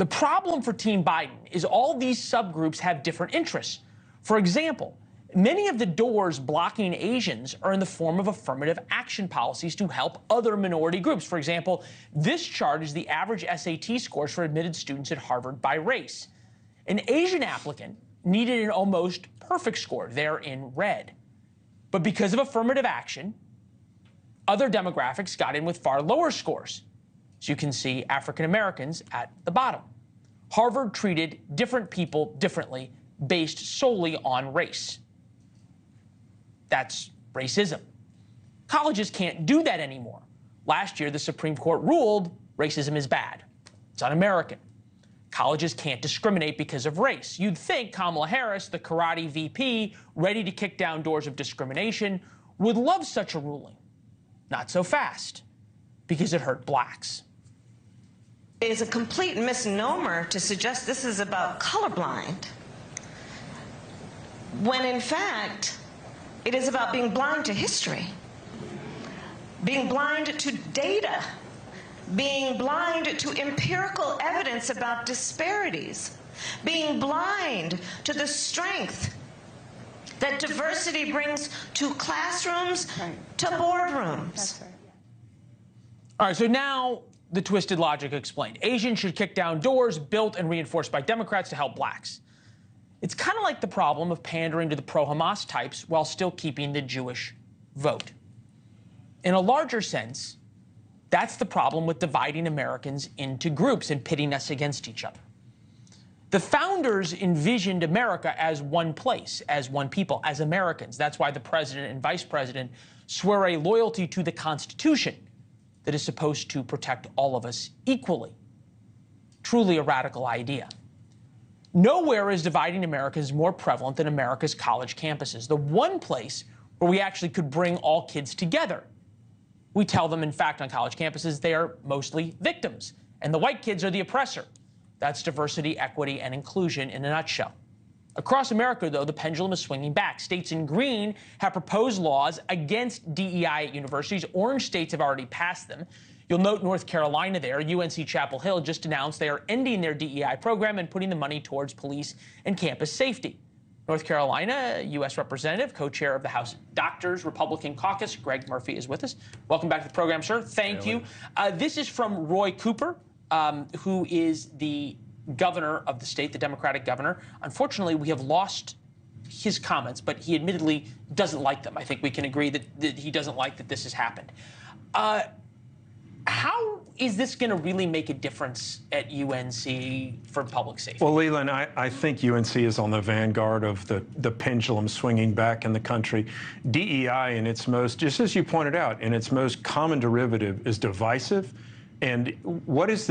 The problem for Team Biden is all these subgroups have different interests. For example, many of the doors blocking Asians are in the form of affirmative action policies to help other minority groups. For example, this chart is the average SAT scores for admitted students at Harvard by race. An Asian applicant needed an almost perfect score. They're in red. But because of affirmative action, other demographics got in with far lower scores. So you can see African Americans at the bottom. Harvard treated different people differently based solely on race. That's racism. Colleges can't do that anymore. Last year, the Supreme Court ruled racism is bad. It's un-American. Colleges can't discriminate because of race. You'd think Kamala Harris, the karate VP, ready to kick down doors of discrimination, would love such a ruling. Not so fast, because it hurt blacks. It is a complete misnomer to suggest this is about colorblind, when in fact, it is about being blind to history, being blind to data, being blind to empirical evidence about disparities, being blind to the strength that diversity brings to classrooms, to boardrooms. That's right. All right, so now the twisted logic explained. Asians should kick down doors built and reinforced by Democrats to help blacks. It's kind of like the problem of pandering to the pro-Hamas types while still keeping the Jewish vote. In a larger sense, that's the problem with dividing Americans into groups and pitting us against each other. The founders envisioned America as one place, as one people, as Americans. That's why the president and vice president swear a loyalty to the Constitution that is supposed to protect all of us equally. Truly a radical idea. Nowhere is dividing Americans more prevalent than America's college campuses, the one place where we actually could bring all kids together. We tell them, in fact, on college campuses, they are mostly victims, and the white kids are the oppressor. That's diversity, equity, and inclusion in a nutshell. Across America, though, the pendulum is swinging back. States in green have proposed laws against DEI at universities. Orange states have already passed them. You'll note North Carolina there. UNC Chapel Hill just announced they are ending their DEI program and putting the money towards police and campus safety. North Carolina, U.S. Representative, co-chair of the House Doctors Republican Caucus, Greg Murphy, is with us. Welcome back to the program, sir. Thank you. This is from Roy Cooper, who is the governor of the state, the Democratic governor. Unfortunately, we have lost his comments, but he admittedly doesn't like them. I think we can agree that he doesn't like that this has happened. How is this going to really make a difference at UNC for public safety? Well, Leland, I think UNC is on the vanguard of the pendulum swinging back in the country. DEI, in its most, just as you pointed out, in its most common derivative, is divisive. And what is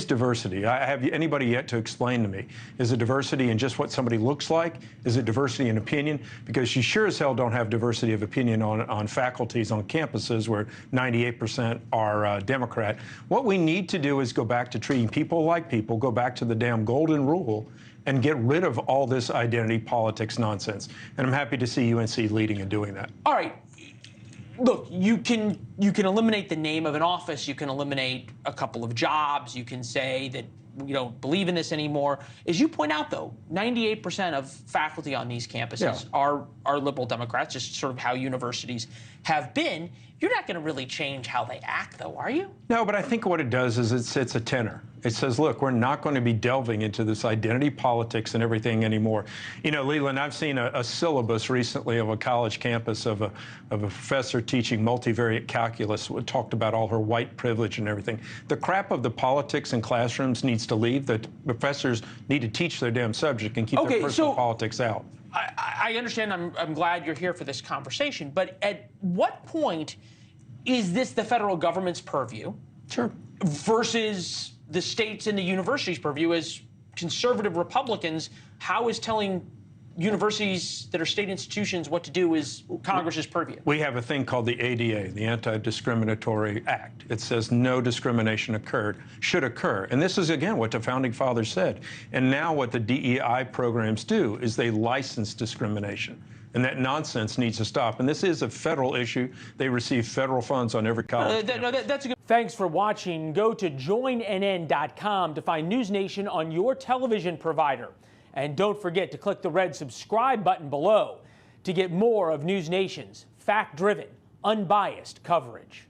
diversity? Have anybody yet to explain to me? Is it diversity in just what somebody looks like? Is it diversity in opinion? Because you sure as hell don't have diversity of opinion on faculties on campuses where 98% are Democrat. What we need to do is go back to treating people like people, go back to the damn golden rule, and get rid of all this identity politics nonsense. And I'm happy to see UNC leading and doing that. All right. Look, you can eliminate the name of an office. You can eliminate a couple of jobs. You can say that we don't believe in this anymore. As you point out, though, 98% of faculty on these campuses are liberal Democrats, just sort of how universities have been. You're not going to really change how they act, though, are you? No, but I think what it does is it sets a tenor. It says, look, we're not going to be delving into this identity politics and everything anymore. You know, Leland, I've seen a syllabus recently of a college campus of a professor teaching multivariate calculus who talked about all her white privilege and everything. The crap of the politics in classrooms needs to leave. The professors need to teach their damn subject and keep their personal politics out. I understand. I'm glad you're here for this conversation. But at what point is this the federal government's purview? Sure. Versus the states and the universities' purview? As conservative Republicans, how is telling universities that are state institutions what to do is Congress's purview? We have a thing called the ADA, the Anti-Discriminatory Act. It says no discrimination should occur. And this is, again, what the Founding Fathers said. And now what the DEI programs do is they license discrimination. And that nonsense needs to stop. And this is a federal issue. They receive federal funds on every college. That's a good Thanks for watching. Go to joinnn.com to find NewsNation on your television provider. And don't forget to click the red subscribe button below to get more of NewsNation's fact-driven, unbiased coverage.